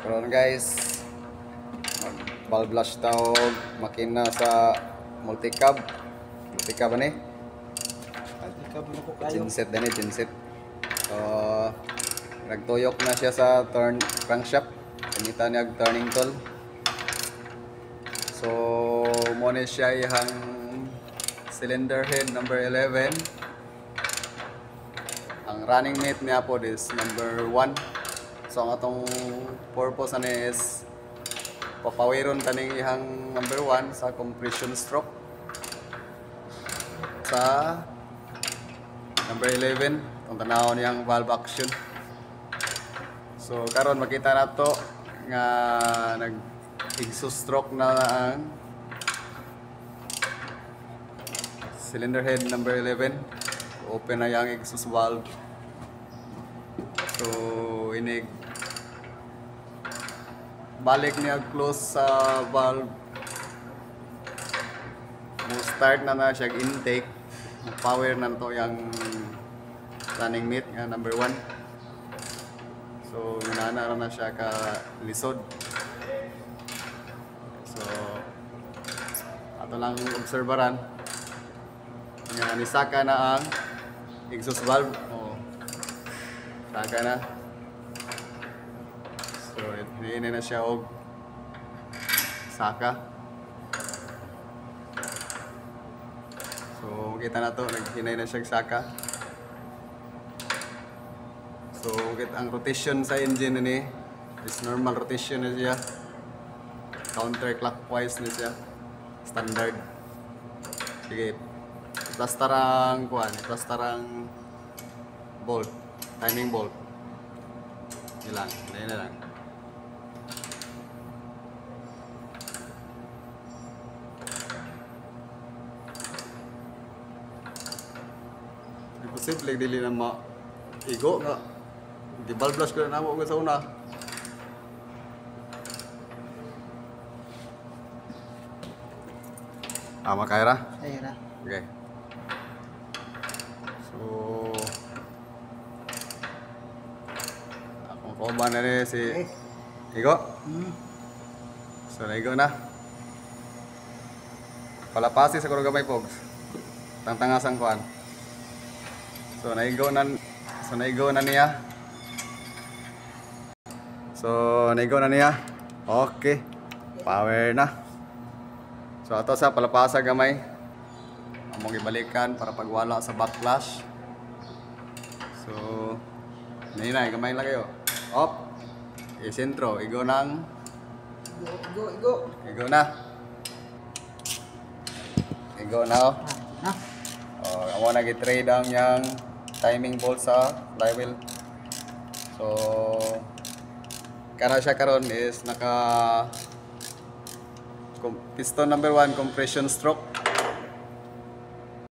Karon guys, valve flush daw makina sa multi-cab. Multi-cab ani? Genset din genset. So, nagtuyok na siya sa crankshaft. Kamita niya turning tool. So, mo ni siya ihang cylinder head number 11. Ang running mate niya po is number 1. So ang atong purpose ani is papawiron taning ihang number 1 sa compression stroke sa number 11 ang tanawon niyang valve action. So karon makita nato nga nag exhaust stroke na ang cylinder head number 11. Open na yang exhaust valve. So inig balik niya close sa valve. Mo start na siya intake. Power na to yung running mate nga number 1. So ginana na siya ka lisod. So ato lang obserbaran nga nisaka na ang exhaust valve. Saka na. So, hinihinay na siya og saka. So, kita na to, naghinay na siya saka. So, ang rotation sa engine ni is normal rotation na siya. Counterclockwise na siya. Standard. Sige. Plastarang kuan, plastarang bolt, timing bolt. Ilang, na lang. Posible dili na igo nga di valve flush ko na namo sa una. Makaira? Kaira. Okay. So akong koban na rin si Igo. So naigo na. Palapasi sa kurang gamay pogs. Tangtangasang kuan. So naigo na niya. Okay. Power na. So ato sa palapasa gamay. Among ibalikan para pagwala sa backlash. So nina gamay lang kayo. Op. Sentro, igo nang Igo na. Igo na. Amo na gi-trade ang yang timing bolt sa flywheel. So kana siya karon is naka piston number 1 compression stroke.